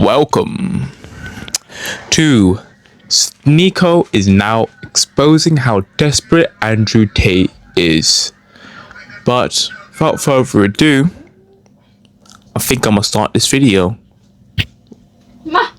Welcome to SNEAKO is now exposing how desperate Andrew Tate is. But without further ado, I think I'm gonna start this video.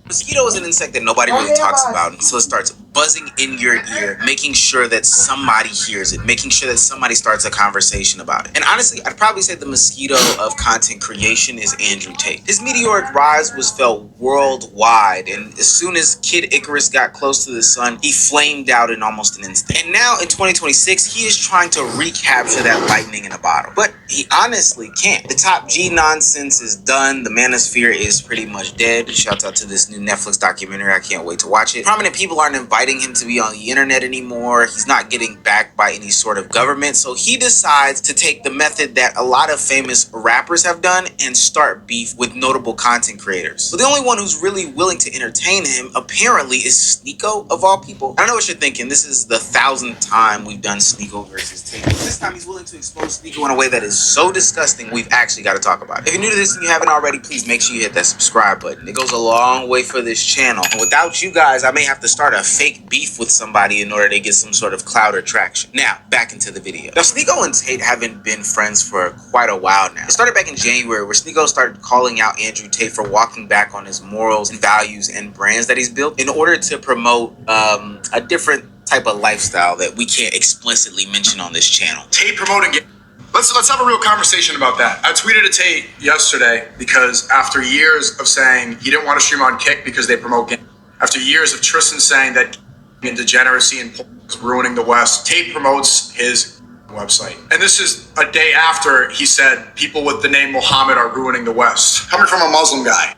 Mosquito is an insect that nobody really talks about until it starts buzzing in your ear, making sure that somebody hears it, making sure that somebody starts a conversation about it. And honestly, I'd probably say the mosquito of content creation is Andrew Tate. His meteoric rise was felt worldwide, and as soon as Kid Icarus got close to the sun, he flamed out in almost an instant. And now in 2026, he is trying to recapture that lightning in a bottle. But he honestly can't. The top G nonsense is done. The manosphere is pretty much dead. Shout out to this new Netflix documentary. I can't wait to watch it. Prominent people aren't inviting him to be on the internet anymore. He's not getting backed by any sort of government. So he decides to take the method that a lot of famous rappers have done and start beef with notable content creators. So the only one who's really willing to entertain him apparently is SNEAKO, of all people. I know what you're thinking. This is the 1,000th time we've done SNEAKO versus Tate. This time he's willing to expose SNEAKO in a way that is so disgusting we've actually got to talk about it. If you're new to this and you haven't already, please make sure you hit that subscribe button. It goes a long way for this channel. And without you guys, I may have to start a fake beef with somebody in order to get some sort of clout or traction. Now, back into the video. Now, SNEAKO and Tate haven't been friends for quite a while now. It started back in January where SNEAKO started calling out Andrew Tate for walking back on his morals and values and brands that he's built in order to promote a different type of lifestyle that we can't explicitly mention on this channel. Tate promoting it. Let's have a real conversation about that. I tweeted at Tate yesterday because after years of saying he didn't want to stream on Kick because they promote games, after years of Tristan saying that degeneracy and is ruining the West, Tate promotes his website. And this is a day after he said people with the name Muhammad are ruining the West. Coming from a Muslim guy.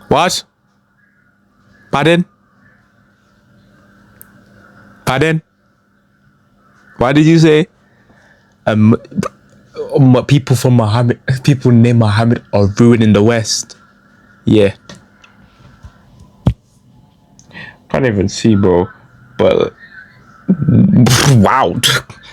What? Pardon? Pardon? What did you say? People from Muhammad, people named Muhammad are ruining the West. Yeah. Can't even see, bro. But wow.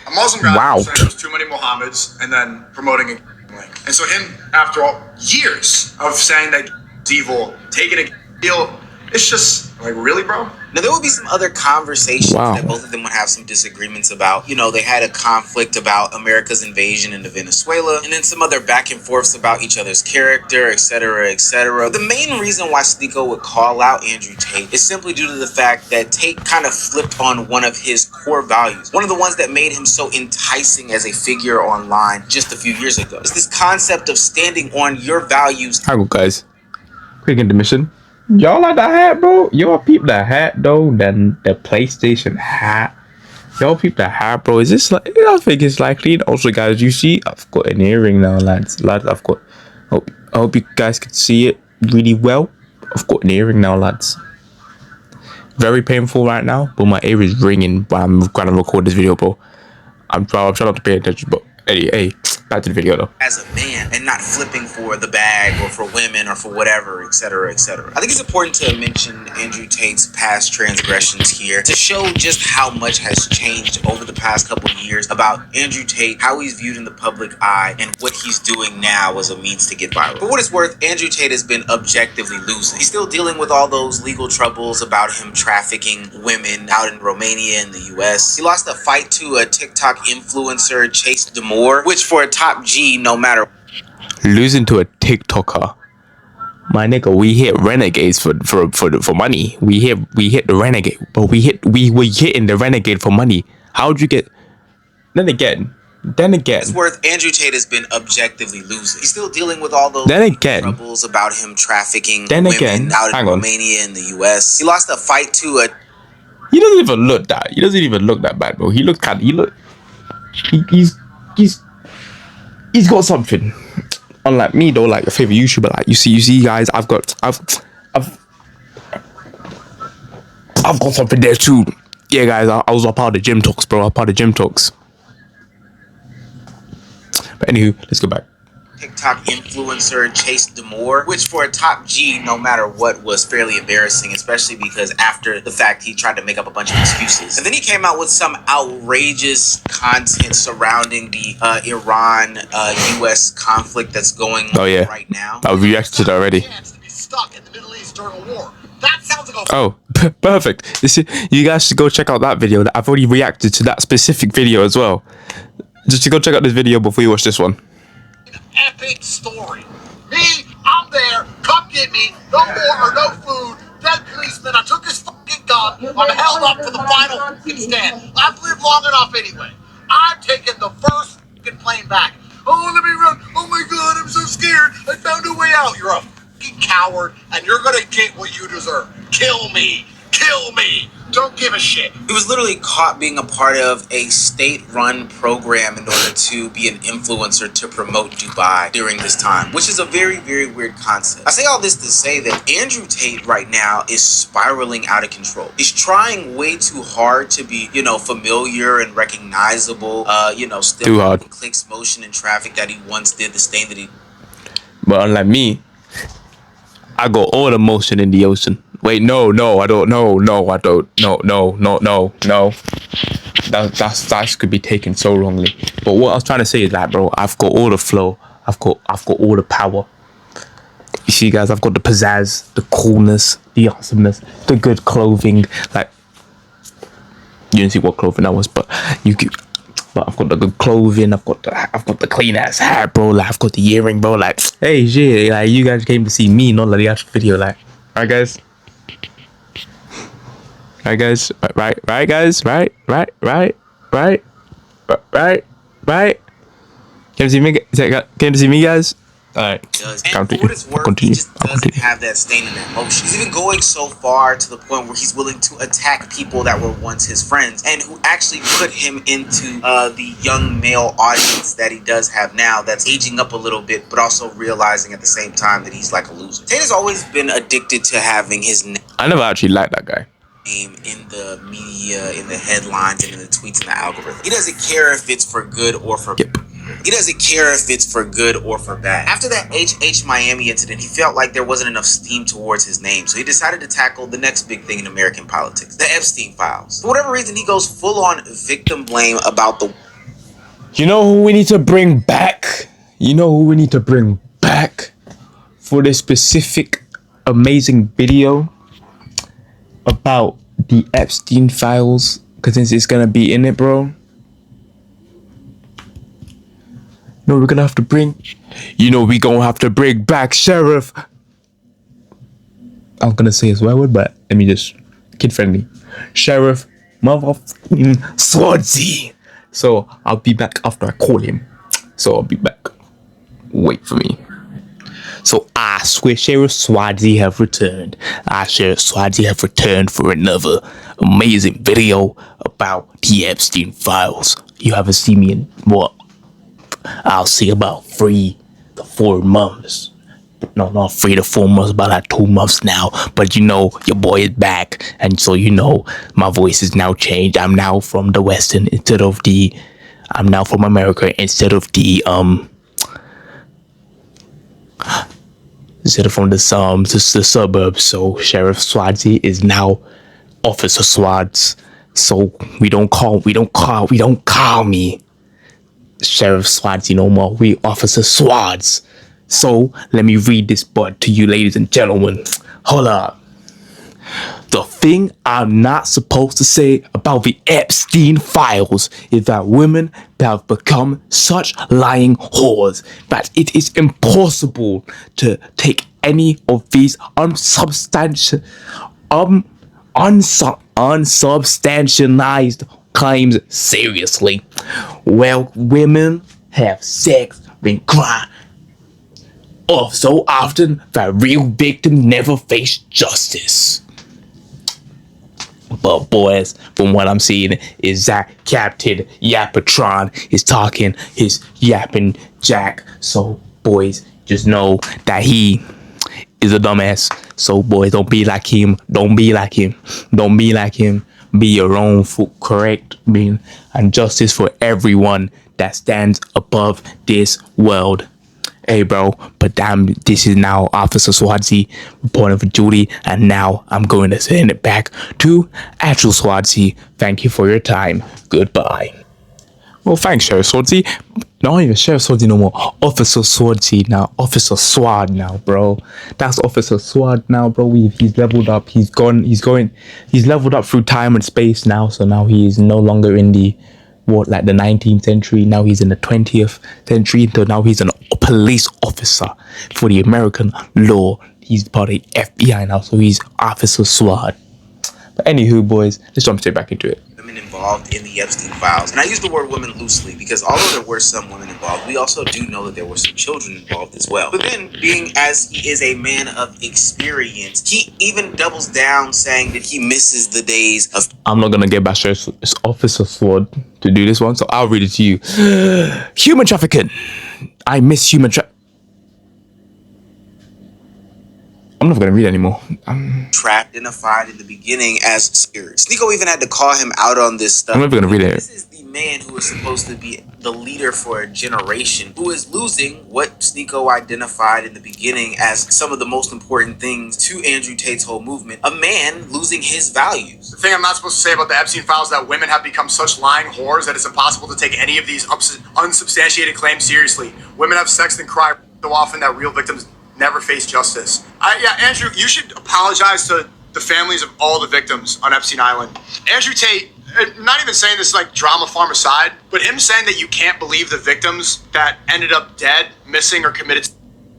A Muslim guy wow. saying there's too many Muhammads and then promoting a link. And so him, after all years of saying that it's evil, taking a deal, it's just like, really, bro? Now, there would be some other conversations that both of them would have some disagreements about. You know, they had a conflict about America's invasion into Venezuela, and then some other back and forths about each other's character, etc., etc. The main reason why SNEAKO would call out Andrew Tate is simply due to the fact that Tate kind of flipped on one of his core values, one of the ones that made him so enticing as a figure online just a few years ago. It's this concept of standing on your values. Hi, guys. Quick intermission. Y'all like the hat, bro? Y'all peep the hat, though? Then the PlayStation hat. Y'all peep the hat, bro? Is this like? I think it's likely. Also, guys, you see, I've got an earring now, lads. I've got. I hope you guys can see it really well. I've got an earring now, lads. Very painful right now, but my ear is ringing while I'm trying to record this video, bro. I'm trying not to pay attention, but hey, back to the video though. As a man and not flipping for the bag or for women or for whatever, etc., etc. I think it's important to mention Andrew Tate's past transgressions here to show just how much has changed over the past couple of years about Andrew Tate, how he's viewed in the public eye, and what he's doing now as a means to get viral. For what it's worth, Andrew Tate has been objectively losing. He's still dealing with all those legal troubles about him trafficking women out in Romania and the US. He lost a fight to a TikTok influencer, Chase Demore, which for a top G, no matter. Losing to a TikToker, my nigga, we hit renegades for money. We hit the renegade, but we were hitting the renegade for money. How'd you get? Then again. It's worth Andrew Tate has been objectively losing. He's still dealing with all those troubles about him trafficking women out in Romania and the US. He lost a fight to a. He doesn't even look that. He doesn't even look that bad, bro. He looks kind of. He's got something. Unlike me though, like a favorite YouTuber, like you see guys, I've got something there too. Yeah, guys, I was a part of the gym talks, bro. I was part of the gym talks. But anywho, let's go back. TikTok influencer Chase Demore, which for a top G, no matter what, was fairly embarrassing, especially because after the fact he tried to make up a bunch of excuses. And then he came out with some outrageous content surrounding the Iran-US conflict that's going on right now. I reacted to that already. Oh, perfect. You guys should go check out that video. I've already reacted to that specific video as well. Just to go check out this video before you watch this one. Epic story. Me, I'm there. Come get me. No water, no food. Dead policeman. I took his fucking gun. I'm held up for the final fucking stand. I've lived long enough anyway. I'm taking the first fucking plane back. Oh, let me run. Oh my god, I'm so scared. I found a way out. You're a fucking coward, and you're gonna get what you deserve. Kill me. Kill me. Don't give a shit. He was literally caught being a part of a state-run program in order to be an influencer to promote Dubai during this time, which is a very, very weird concept. I say all this to say that Andrew Tate right now is spiraling out of control. He's trying way too hard to be, familiar and recognizable, still too hard. Clicks, motion, and traffic that he once did, the stain that he... But unlike me, I got all the motion in the ocean. Wait, no, I don't. No, I don't. No. That could be taken so wrongly. But what I was trying to say is that, bro, I've got all the flow. I've got all the power. You see, guys, I've got the pizzazz, the coolness, the awesomeness, the good clothing. Like, you didn't see what clothing that was, but But I've got the good clothing. I've got the clean ass hair, bro. Like, I've got the earring, bro. Like, hey, shit. Like, you guys came to see me, not like the actual video. Like, alright, guys. Right, guys. Right, guys. Right. Came to see me, guys. Alright. And for what it's worth, he just doesn't have that stain in that motion. He's even going so far to the point where he's willing to attack people that were once his friends and who actually put him into the young male audience that he does have now, that's aging up a little bit, but also realizing at the same time that he's like a loser. Tate has always been addicted to having his name. I never actually liked that guy. In the media, in the headlines, and in the tweets and the algorithm. He doesn't care if it's for good or for bad. He doesn't care if it's for good or for bad. After that HH Miami incident, he felt like there wasn't enough steam towards his name, so he decided to tackle the next big thing in American politics, the Epstein files. For whatever reason, he goes full-on victim blame about the... You know who we need to bring back? For this specific amazing video about the Epstein files? Because since it's gonna be in it, bro. We're gonna have to bring back Sheriff. I'm gonna say a swear word, but let me just kid friendly. Sheriff motherfucking Swansea. So I'll be back after I call him. So I'll be back. Wait for me. So I swear Sheriff Swansea have returned. Sheriff Swansea have returned for another amazing video about the Epstein files. You haven't seen me in what? I'll see about 3 to 4 months. No, not 3 to 4 months, about like 2 months now. But your boy is back. And so my voice is now changed. I'm now from the Western I'm now from America instead of from the suburbs. So Sheriff Swansea is now Officer Swads. So we don't call me Sheriff Swansea no more. We Officer Swads. So let me read this bud to you, ladies and gentlemen. Hold up. The thing I'm not supposed to say about the Epstein files is that women have become such lying whores that it is impossible to take any of these unsubstantiated claims seriously. Well, women have sex and cry so often that real victims never face justice. But boys, from what I'm seeing, is that Captain Yapatron is talking his yapping jack. So boys, just know that he is a dumbass. So boys, don't be like him. Don't be like him. Be your own foot, correct? And justice for everyone that stands above this world. Hey, bro, but damn, this is now Officer Swadsy reporting for duty, and now I'm going to send it back to actual Swadsy. Thank you for your time. Goodbye. Well, thanks, Sheriff Swadsy. Not even Sheriff Swadsy no more. Officer Swadsy now. Officer Swad now, bro. That's Officer Swad now, bro. He's leveled up. He's leveled up through time and space now. So now he is no longer in the the 19th century. Now he's in the 20th century. So now he's a police officer for the American law. He's part of the FBI now. So he's Officer Swad. But anywho, boys, let's jump straight back into it. Women involved in the Epstein files. And I use the word women loosely because although there were some women involved, we also do know that there were some children involved as well. But then, being as he is a man of experience, he even doubles down saying that he misses the days of... I'm not going to get back to Officer Sword to do this one, so I'll read it to you. Human trafficking. I miss human I'm not going to read anymore. Trapped, identified in the beginning as spirits. SNEAKO even had to call him out on this stuff. I'm never going to read it. This is the man who is supposed to be the leader for a generation who is losing what SNEAKO identified in the beginning as some of the most important things to Andrew Tate's whole movement. A man losing his values. The thing I'm not supposed to say about the Epstein files is that women have become such lying whores that it's impossible to take any of these unsubstantiated claims seriously. Women have sex and cry so often that real victims never face justice. Andrew, you should apologize to the families of all the victims on Epstein Island. Andrew Tate, not even saying this like drama farm aside, but him saying that you can't believe the victims that ended up dead, missing, or committed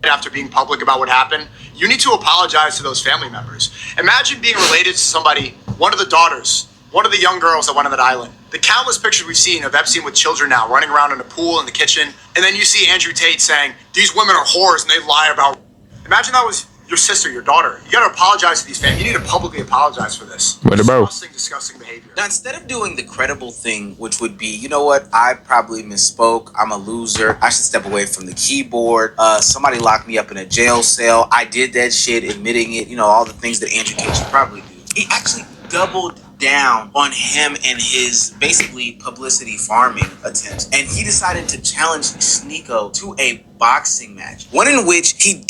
after being public about what happened, you need to apologize to those family members. Imagine being related to somebody, one of the daughters, one of the young girls that went on that island. The countless pictures we've seen of Epstein with children now running around in a pool in the kitchen, and then you see Andrew Tate saying, these women are whores and they lie about... Imagine that was your sister, your daughter. You gotta apologize to these families. You need to publicly apologize for this. Disgusting behavior. Now, instead of doing the credible thing, which would be, you know what, I probably misspoke. I'm a loser. I should step away from the keyboard. Somebody locked me up in a jail cell. I did that shit, admitting it. You know, all the things that Andrew Tate should probably do. He actually doubled down on him and his basically publicity farming attempts. And he decided to challenge SNEAKO to a boxing match. One in which he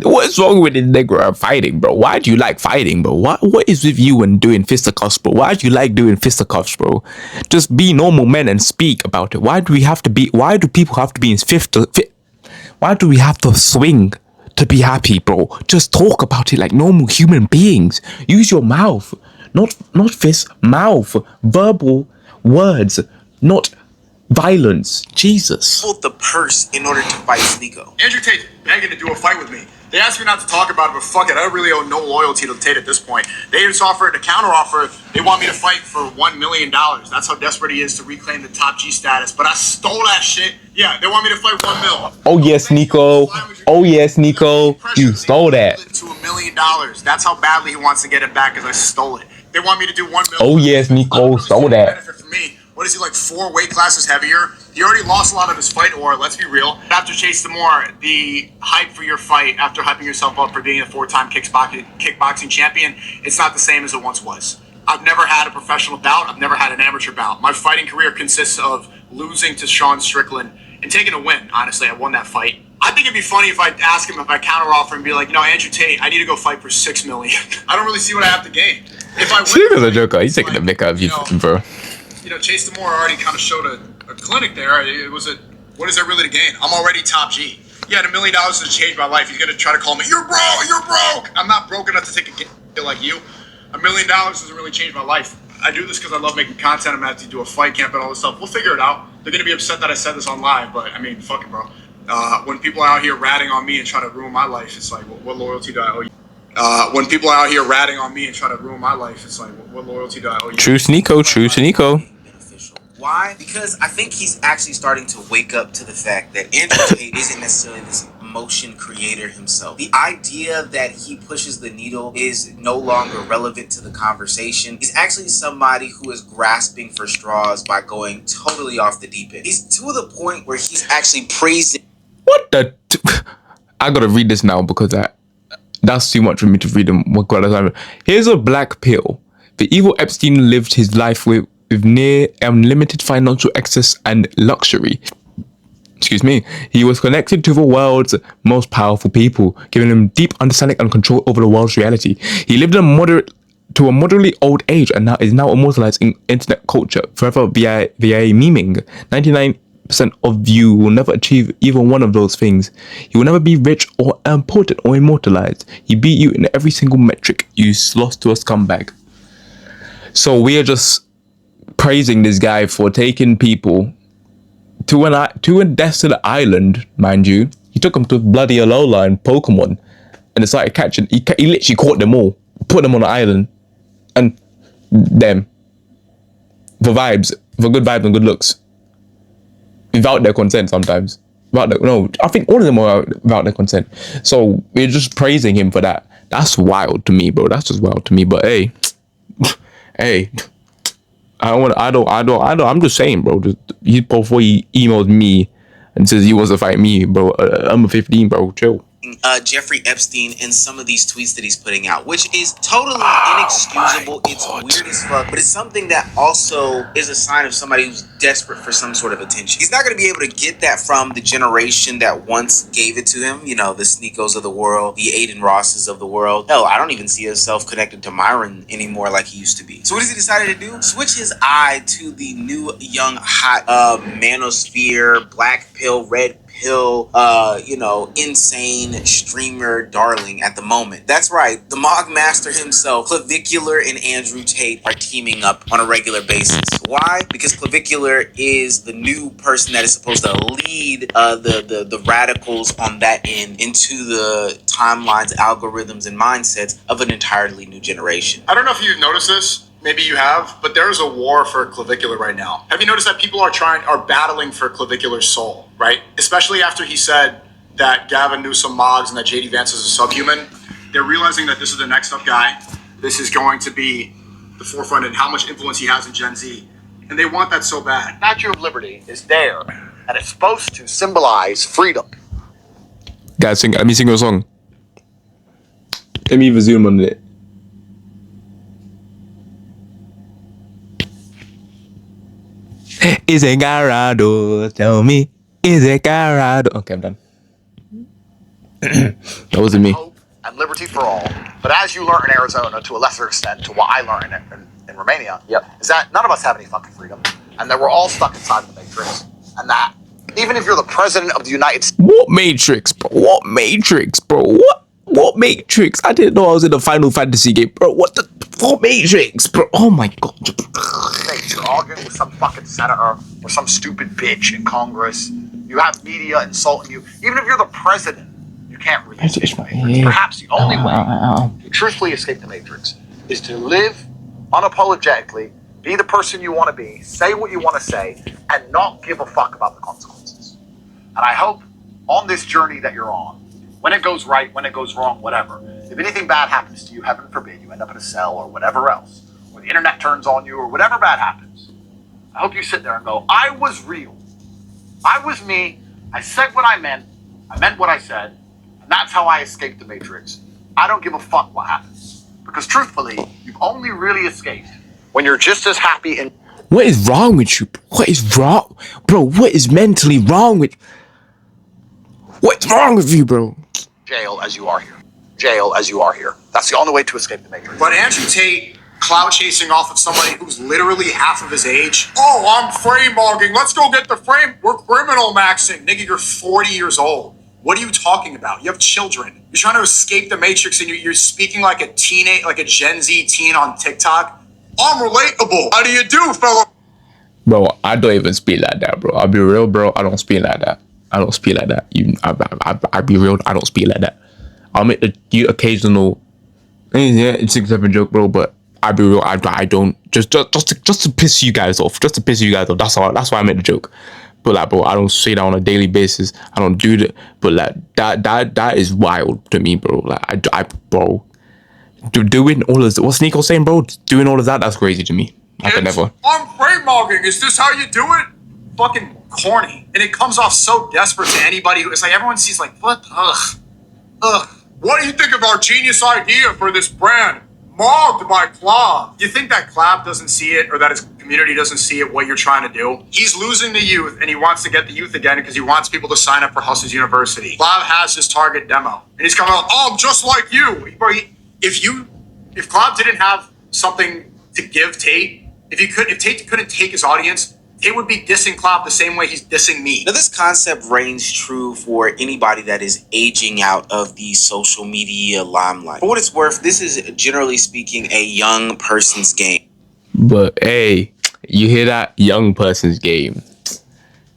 What's wrong with this nigga fighting, bro? Why do you like fighting, bro? What is with you and doing fisticuffs, bro? Why do you like doing fisticuffs, bro? Just be normal men and speak about it. Why do people have to be in why do we have to swing to be happy, bro? Just talk about it like normal human beings. Use your mouth. Not fist, mouth. Verbal words, not violence. Jesus. pulled the purse in order to fight SNEAKO. Andrew Tate's begging to do a fight with me. They asked me not to talk about it, but fuck it, I really owe no loyalty to Tate at this point. They just offered a counter offer. They want me to fight for $1 million. That's how desperate he is to reclaim the top G status. But I stole that shit. Yeah, they want me to fight $1 million. Oh yes, Nico. Oh yes, Nico. You stole that. To $1 million. That's how badly he wants to get it back, because I stole it. They want me to do $1 million. Oh yes, Nico. Stole that. For me. What is he, like 4 weight classes heavier? He already lost a lot of his fight aura, let's be real. After Chase Demore, the hype for your fight, after hyping yourself up for being a 4-time kickboxing champion, it's not the same as it once was. I've never had a professional bout. I've never had an amateur bout. My fighting career consists of losing to Sean Strickland and taking a win. Honestly, I won that fight. I think it'd be funny if I ask him, if I counteroffer and be like, Andrew Tate, I need to go fight for $6 million. I don't really see what I have to gain. If I win, he's a joker. He's taking the mick out of you, bro. Chase Demore already kind of showed a clinic there. It was what is there really to gain? I'm already top G. He had $1 million to change my life. He's gonna try to call me, you're broke. I'm not broke enough to take a deal like you. $1 million doesn't really change my life. I do this because I love making content. I'm gonna have to do a fight camp and all this stuff. We'll figure it out. They're gonna be upset that I said this on live, but I mean, fuck it, bro. When people are out here ratting on me and try to ruin my life, it's like, what loyalty do I owe you? When people are out here ratting on me and try to ruin my life, it's like, what loyalty do I owe you? True SNEAKO. Why? Because I think he's actually starting to wake up to the fact that Andrew Tate isn't necessarily this motion creator himself. The idea that he pushes the needle is no longer relevant to the conversation. He's actually somebody who is grasping for straws by going totally off the deep end. He's to the point where he's actually praising. What the? I gotta read this now because that's too much for me to read them. Here's a black pill. The evil Epstein lived his life with near unlimited financial access and luxury. excuse me, he was connected to the world's most powerful people, giving him deep understanding and control over the world's reality. He lived a moderately old age and is now immortalized in internet culture, forever via memeing. 99% of you will never achieve either one of those things. He will never be rich or important or immortalized. He beat you in every single metric. You lost to a scumbag. So we are just praising this guy for taking people to a desolate island, mind you. He took them to bloody Alola and Pokemon, and it's like catching. He literally caught them all, put them on an island, and them for vibes, for good vibes and good looks, without their consent sometimes. I think all of them are without their consent. So we're just praising him for that. That's wild to me, bro. That's just wild to me. But hey, hey. I'm just saying, bro. Before he emailed me and says he wants to fight me, bro. I'm a 15, bro. Chill. Jeffrey Epstein and some of these tweets that he's putting out, which is totally inexcusable. It's weird as fuck, but it's something that also is a sign of somebody who's desperate for some sort of attention. He's not going to be able to get that from the generation that once gave it to him, you know, the SNEAKOs of the world, the Aiden Rosses of the world. Hell, I don't even see himself connected to Myron anymore like he used to be. So what has he decided to do? Switch his eye to the new young hot manosphere, black pill, red pill, insane streamer darling at the moment. That's right. The Mog Master himself, Clavicular and Andrew Tate, are teaming up on a regular basis. Why? Because Clavicular is the new person that is supposed to lead the radicals on that end into the timelines, algorithms, and mindsets of an entirely new generation. I don't know if you've noticed this. Maybe you have, but there is a war for Clavicular right now. Have you noticed that people are battling for Clavicular's soul, right? Especially after he said that Gavin Newsom mogs and that JD Vance is a subhuman. They're realizing that this is the next up guy. This is going to be the forefront and how much influence he has in Gen Z. And they want that so bad. Statue of Liberty is there, and it's supposed to symbolize freedom. Guys, let me sing a song. Let me even zoom on it. Is it Garado? Tell me, is it Garado? Okay, I'm done. That wasn't me. Hope and liberty for all. But as you learn in Arizona, to a lesser extent, to what I learned in Romania, is that none of us have any fucking freedom, and that we're all stuck inside the Matrix, and that even if you're the president of the United States. What Matrix, bro? What Matrix, bro? What Matrix? I didn't know I was in a Final Fantasy game, bro. What Matrix, bro? Oh my god. You're arguing with some fucking senator or some stupid bitch in Congress. You have media insulting you. Even if you're the president, you can't read the Matrix. Perhaps the only way to truthfully escape the Matrix is to live unapologetically, be the person you want to be, say what you want to say, and not give a fuck about the consequences. And I hope on this journey that you're on, when it goes right, when it goes wrong, whatever, if anything bad happens to you, heaven forbid, you end up in a cell or whatever else, or the internet turns on you or whatever bad happens, I hope you sit there and go, I was real. I was me. I said what I meant what I said, and that's how I escaped the Matrix. I don't give a fuck what happens. Because truthfully, you've only really escaped when you're just as happy and... What is wrong with you? What is wrong? Bro, what is mentally wrong with... What's wrong with you, bro? Jail as you are here. Jail as you are here. That's the only way to escape the Matrix. But Andrew Tate clout chasing off of somebody who's literally half of his age. Oh, I'm frame logging. Let's go get the frame. We're criminal maxing. Nigga, you're 40 years old. What are you talking about? You have children. You're trying to escape the Matrix and you're speaking like a teenage, like a Gen Z teen on TikTok. I'm relatable. How do you do, fella? Bro, I don't even speak like that, bro. I'll be real, bro. I don't speak like that. I don't speak like that. I'll be real. I don't speak like that. I'll make the occasional, yeah, 6-7 joke, bro. But I'll be real. I don't just to piss you guys off. Just to piss you guys off. That's all. That's why I made the joke. But like, bro, I don't say that on a daily basis. I don't do that. But like, that is wild to me, bro. Like, bro, doing all of what's SNEAKO saying, bro? Doing all of that, that's crazy to me. I could never. I'm frame logging. Is this how you do it? Fucking corny, and it comes off so desperate to anybody who. It's like everyone sees like, what? Ugh. What do you think of our genius idea for this brand? mobbed by Clav. You think that Clav doesn't see it or that his community doesn't see it, what you're trying to do? He's losing the youth and he wants to get the youth again because he wants people to sign up for Hustlers University. Clav has his target demo and he's coming out, oh, I'm just like you. Bro, if Clav didn't have something to give Tate, if Tate couldn't take his audience, Tate would be dissing Clav the same way he's dissing me. Now, this concept reigns true for anybody that is aging out of the social media limelight. For what it's worth, this is, generally speaking, a young person's game. But hey, you hear that? Young person's game.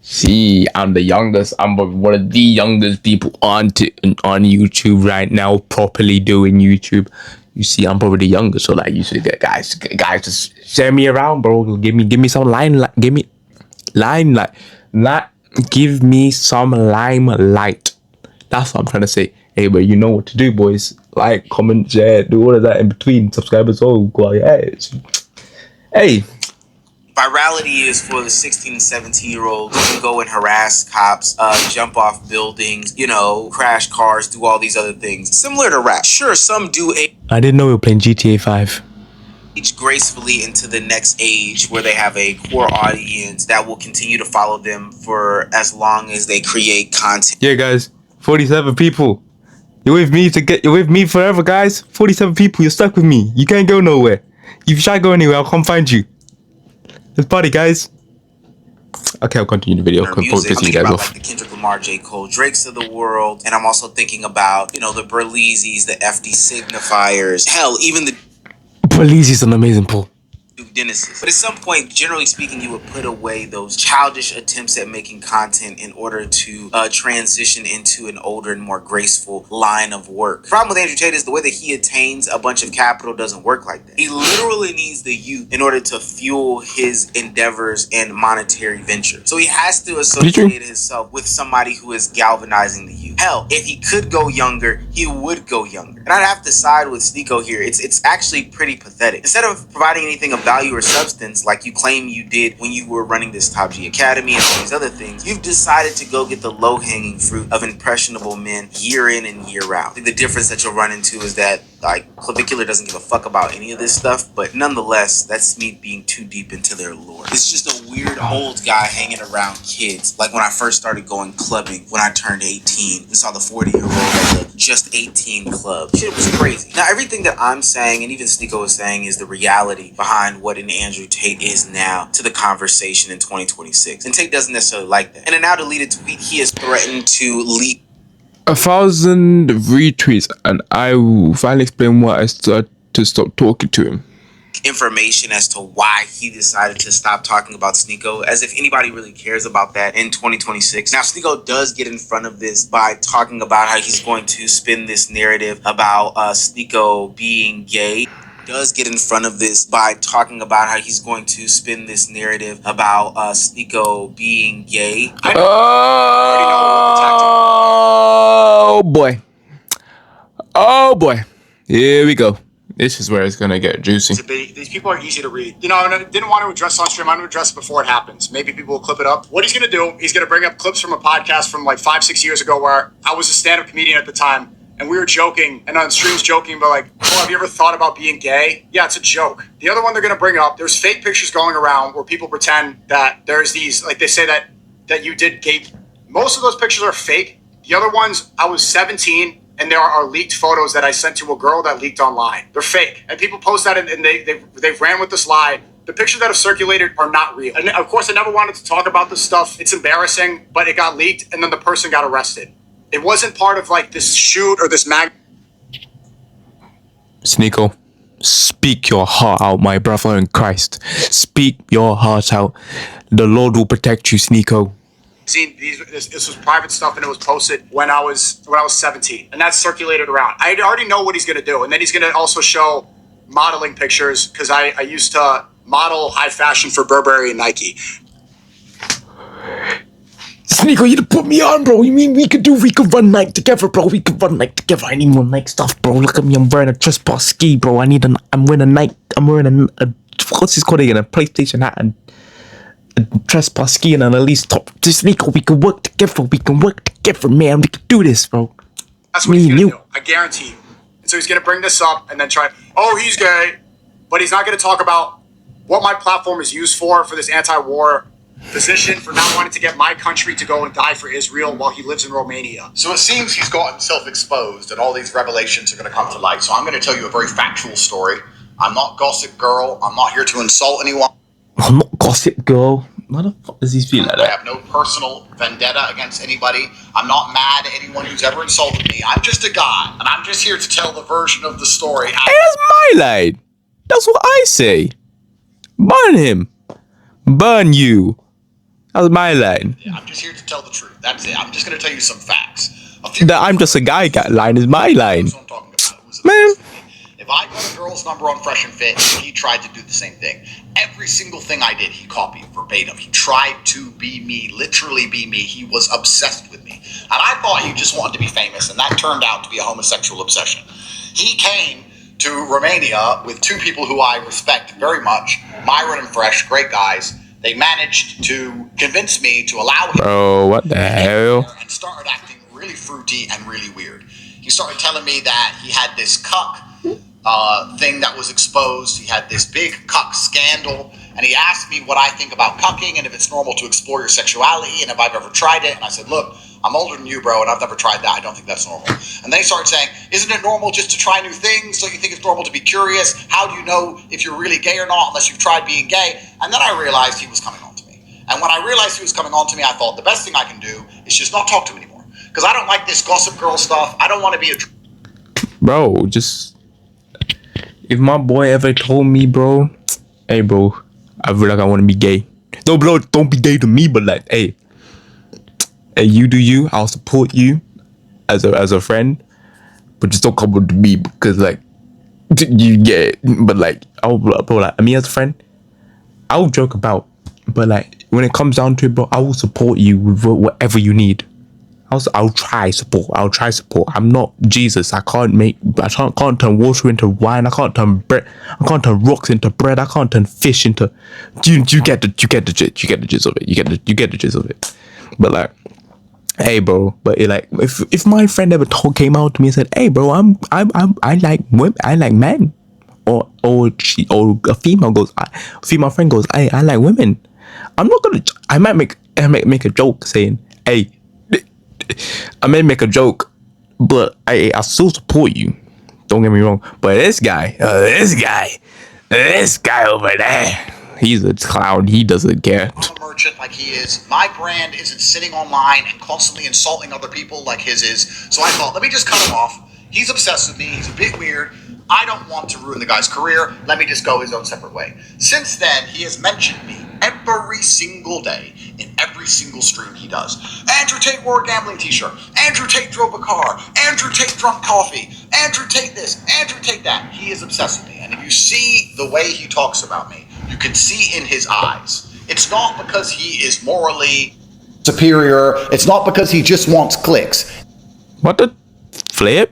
See, I'm the youngest. I'm one of the youngest people on YouTube right now, properly doing YouTube. You see, I'm probably the youngest, so like, you should get guys, just share me around, bro. Give me some limelight. Give me some limelight. That's what I'm trying to say. Hey, but you know what to do, boys. Like, comment, share, do all of that in between. Subscribers, all go ahead. Hey. Virality is for the 16 and 17-year-olds who can go and harass cops, jump off buildings, crash cars, do all these other things. Similar to rap. Sure, some do I didn't know we were playing GTA 5. age gracefully into the next age where they have a core audience that will continue to follow them for as long as they create content. Yeah, guys. 47 people. You're with me forever, guys. 47 people, you're stuck with me. You can't go nowhere. If you try to go anywhere, I'll come find you. Let's party, guys. Okay, I'll continue the video. I'm thinking about like the Kendrick Lamar, J. Cole, Drakes of the world, and I'm also thinking about, the Berleezes, the FD Signifiers, hell, even the Berleeze is an amazing pool. Dennis's. But at some point, generally speaking, you would put away those childish attempts at making content in order to transition into an older and more graceful line of work. The problem with Andrew Tate is the way that he attains a bunch of capital doesn't work like that. He literally needs the youth in order to fuel his endeavors and monetary venture. So he has to associate himself with somebody who is galvanizing the youth. Hell, if he could go younger, he would go younger. And I'd have to side with SNEAKO here. It's actually pretty pathetic. Instead of providing anything of value or substance like you claim you did when you were running this Top G Academy and all these other things, you've decided to go get the low-hanging fruit of impressionable men year in and year out. I think the difference that you'll run into is that Clavicular doesn't give a fuck about any of this stuff, but nonetheless, that's me being too deep into their lore. It's just a weird old guy hanging around kids. Like when I first started going clubbing when I turned 18 and saw the 40-year-old at the Just 18 club. Shit was crazy. Now, everything that I'm saying, and even SNEAKO is saying, is the reality behind what an Andrew Tate is now to the conversation in 2026. And Tate doesn't necessarily like that. In a now deleted tweet, he has threatened to leak 1,000 retweets and I will finally explain why I started to stop talking to him. Information as to why he decided to stop talking about SNEAKO, as if anybody really cares about that in 2026. Now, SNEAKO does get in front of this by talking about how he's going to spin this narrative about SNEAKO being gay. Does get in front of this by talking about how he's going to spin this narrative about SNEAKO being gay. Oh boy. Here we go. This is where it's gonna get juicy. These people are easy to read. And I didn't want to address on stream. I'm going to address it before it happens. Maybe people will clip it up. What he's going to do, he's going to bring up clips from a podcast from like 5-6 years ago where I was a stand-up comedian at the time. And we were joking, and on streams joking, but like, oh, have you ever thought about being gay? Yeah, it's a joke. The other one they're going to bring up, there's fake pictures going around where people pretend that there's these, like they say that you did gay. Most of those pictures are fake. The other ones, I was 17, and there are leaked photos that I sent to a girl that leaked online. They're fake. And people post that, and they've ran with this lie. The pictures that have circulated are not real. And of course, I never wanted to talk about this stuff. It's embarrassing, but it got leaked, and then the person got arrested. It wasn't part of like this shoot or this mag. SNEAKO, speak your heart out, my brother in Christ. Speak your heart out. The Lord will protect you, SNEAKO. Seen this was private stuff, and it was posted when I was 17, and that's circulated around. I already know what he's gonna do, and then he's gonna also show modeling pictures because I used to model high fashion for Burberry and Nike. SNEAKO, you put me on, bro. You mean we could run Nike together, bro? We could run Nike together. I need more Nike stuff, bro. Look at me, I'm wearing a trespass ski, bro. I'm wearing a Nike. I'm wearing a what's this called again? A PlayStation hat and a trespass ski and an Elise top. Just SNEAKO, we can work together. We can work together, man. We can do this, bro. That's what he's gonna do. I guarantee you. So he's going to bring this up and then try, oh, he's gay. But he's not going to talk about what my platform is used for this anti-war position, for not wanting to get my country to go and die for Israel while he lives in Romania. So it seems he's gotten self-exposed and all these revelations are going to come to light. So I'm going to tell you a very factual story. I'm not Gossip Girl. I'm not here to insult anyone. I'm not Gossip Girl. Why the fuck does he feel like I that? have no personal vendetta against anybody. I'm not mad at anyone who's ever insulted me. I'm just a guy, and I'm just here to tell the version of the story. Hey, that's my line. That's what I say. Burn him. Burn you. That was my line. I'm just here to tell the truth. That's it. I'm just going to tell you some facts. The I'm just a guy line is my line. That's what I'm talking about. It was Man. If I got a girl's number on Fresh and Fit, he tried to do the same thing. Every single thing I did, he copied verbatim. He tried to be me, literally be me. He was obsessed with me. And I thought he just wanted to be famous, and that turned out to be a homosexual obsession. He came to Romania with two people who I respect very much, Myron and Fresh, great guys. They managed to convince me to allow him Bro, what the hell? and started acting really fruity and really weird. He started telling me that he had this cuck thing that was exposed. He had this big cuck scandal, and he asked me what I think about cucking and if it's normal to explore your sexuality and if I've ever tried it. And I said, look, I'm older than you, bro, and I've never tried that. I don't think that's normal. And they started saying, isn't it normal just to try new things? So you think it's normal to be curious? How do you know if you're really gay or not unless you've tried being gay? And then I realized he was coming on to me. And when I realized he was coming on to me, I thought the best thing I can do is just not talk to him anymore. Because I don't like this Gossip Girl stuff. I don't want to be a... Bro, just... If my boy ever told me, bro, hey, bro, I feel like I want to be gay. No, bro, don't be gay to me, but like, hey, you do you. I'll support you as a friend, but just don't come to me because like you get. But like, bro, like me as a friend, I'll joke about, but like when it comes down to it, bro, I will support you with whatever you need. I'll try support. I'm not Jesus. I can't turn water into wine. I can't turn bread. I can't turn rocks into bread. I can't turn fish into. You get the gist of it. You get the gist of it. But like, hey, bro. But like, if my friend ever came out to me and said, hey, bro, I like women. I like men. Or a female friend goes, hey, I like women. I'm not gonna. I might make a joke saying, hey. I may make a joke, but I still support you. Don't get me wrong. But this guy over there, he's a clown. He doesn't care. I'm a merchant like he is. My brand isn't sitting online and constantly insulting other people like his is. So I thought, let me just cut him off. He's obsessed with me. He's a bit weird. I don't want to ruin the guy's career. Let me just go his own separate way. Since then, he has mentioned me every single day in every single stream he does. Andrew Tate wore a gambling t-shirt. Andrew Tate drove a car. Andrew Tate drunk coffee. Andrew Tate this. Andrew Tate that. He is obsessed with me. And if you see the way he talks about me, you can see in his eyes. It's not because he is morally superior. It's not because he just wants clicks. What the flip?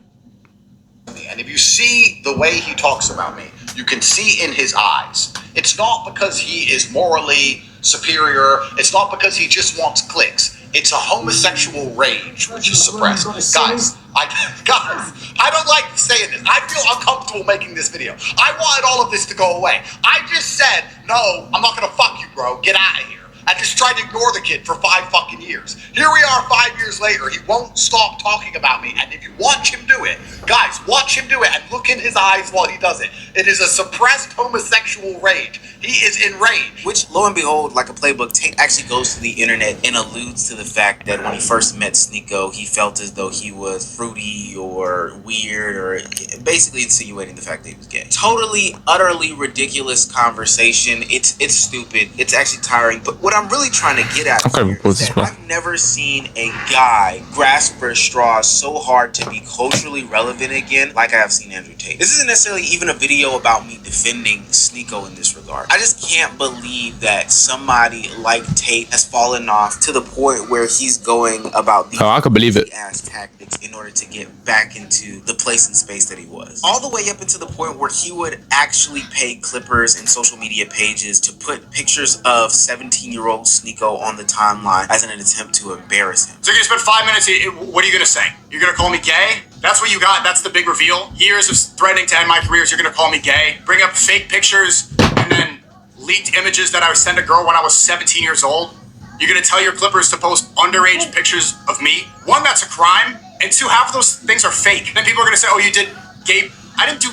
And if you see the way he talks about me, you can see in his eyes. It's not because he is morally superior. It's not because he just wants clicks. It's a homosexual rage which is suppressed. Guys, I don't like saying this. I feel uncomfortable making this video. I wanted all of this to go away. I just said, no, I'm not gonna fuck you, bro. Get out of here. I just tried to ignore the kid for 5 fucking years. Here we are 5 years later. He won't stop talking about me. And if you watch him do it, guys, watch him do it and look in his eyes while he does it. It is a suppressed homosexual rage. He is enraged. Which, lo and behold, like a playbook, Tate actually goes to the internet and alludes to the fact that when he first met SNEAKO, he felt as though he was fruity or weird, or basically insinuating the fact that he was gay. Totally, utterly ridiculous conversation. It's stupid. It's actually tiring. But what I'm really trying to get at here is that I've never seen a guy grasp for straws so hard to be culturally relevant again like I have seen Andrew Tate. This isn't necessarily even a video about me defending SNEAKO in this regard. I just can't believe that somebody like Tate has fallen off to the point where he's going about these I could believe it. ass tactics in order to get back into the place and space that he was. All the way up into the point where he would actually pay clippers and social media pages to put pictures of 17-year-old 22-year-old SNEAKO on the timeline as an attempt to embarrass him. So you're gonna spend 5 minutes here. What are you gonna say? You're gonna call me gay? That's what you got? That's the big reveal? Years of threatening to end my career, you're gonna call me gay? Bring up fake pictures and then leaked images that I would send a girl when I was 17 years old? You're gonna tell your Clippers to post underage pictures of me? One, that's a crime. And two, half of those things are fake. Then people are gonna say, oh, you did gay. I didn't do,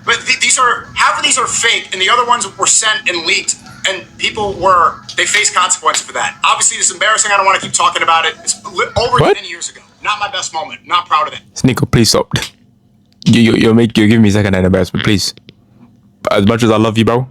but these are, half of these are fake and the other ones were sent and leaked and they faced consequences for that. Obviously, it's embarrassing. I don't want to keep talking about it. It's over 10 years ago. Not my best moment. Not proud of it. SNEAKO, please stop. You're giving me second-hand embarrassment, please. As much as I love you, bro,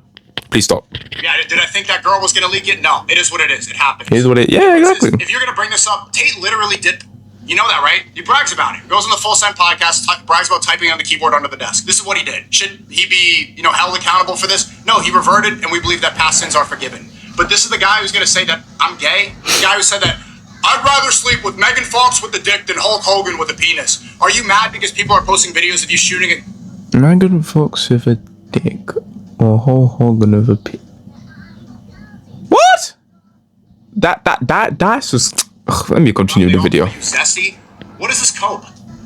please stop. Yeah, did I think that girl was gonna leak it? No, it is what it is. It happened. It is what it. Yeah, exactly. If you're gonna bring this up, Tate literally did. You know that, right? He brags about it. Goes on the Full Send podcast, brags about typing on the keyboard under the desk. This is what he did. Should he be, held accountable for this? No, he reverted, and we believe that past sins are forgiven. But this is the guy who's gonna say that I'm gay. The guy who said that I'd rather sleep with Megan Fox with the dick than Hulk Hogan with a penis. Are you mad because people are posting videos of you shooting it? Megan Fox with a dick or Hulk Hogan with a penis? What? That's just. Ugh, let me continue the video. You zesty? What is this cope?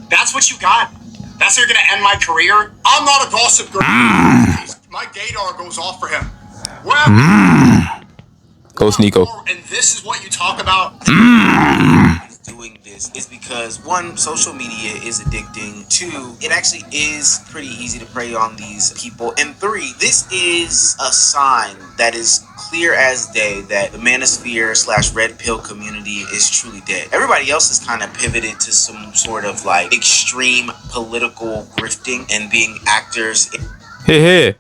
That's what you got? That's how you're gonna end my career? I'm not a gossip girl. My gaydar goes off for him. Go SNEAKO. And this is what you talk about? Doing this is because, one, social media is addicting. Two, it actually is pretty easy to prey on these people. And three, this is a sign that is clear as day that the manosphere / red pill community is truly dead. Everybody else has kind of pivoted to some sort of like extreme political grifting and being actors Hey.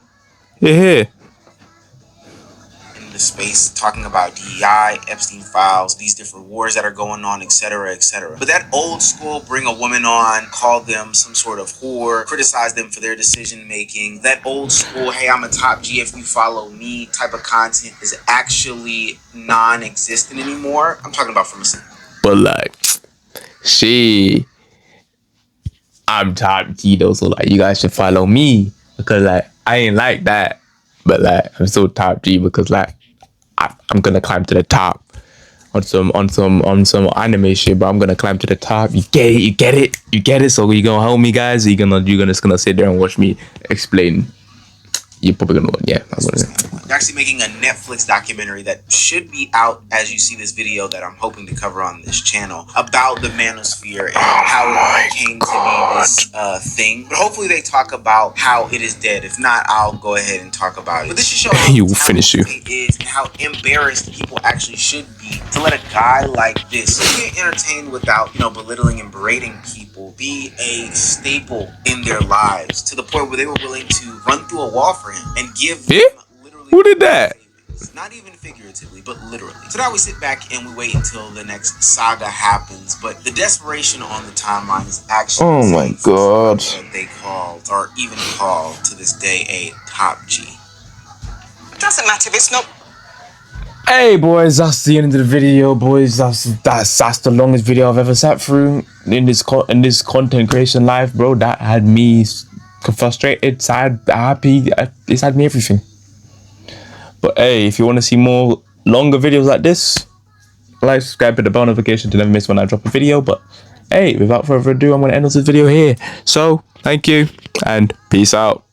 the space, talking about DEI, Epstein files, these different wars that are going on, etc., etc. But that old school, bring a woman on, call them some sort of whore, criticize them for their decision making, that old school, hey, I'm a top G if you follow me type of content is actually non-existent anymore. I'm talking about from a... But like, I'm top G though, so like you guys should follow me because like I ain't like that, but like I'm so top G because like I'm gonna climb to the top on some anime shit, but I'm gonna climb to the top. You get it. So you gonna help me, guys? Or you're just gonna sit there and watch me explain? You're probably gonna, yeah. They're actually making a Netflix documentary that should be out as you see this video that I'm hoping to cover on this channel about the manosphere and how it came to be this thing. But hopefully they talk about how it is dead. If not, I'll go ahead and talk about it. But this should show how it is and how embarrassed people actually should be to let a guy like this be entertained without, belittling and berating people, be a staple in their lives to the point where they were willing to run through a wall for him and give them literally. Who did that? Not even figuratively, but literally. So now we sit back and we wait until the next saga happens. But the desperation on the timeline is actually oh my god, that they called or even call to this day a top G. It doesn't matter if it's not. Hey boys, that's the end of the video, boys. That's the longest video I've ever sat through in this content creation life, bro. That had me frustrated, sad, happy. It's had me everything. But hey, if you want to see more longer videos like this, like, subscribe, hit the bell notification to never miss when I drop a video. But hey, without further ado, I'm going to end this video here. So thank you and peace out.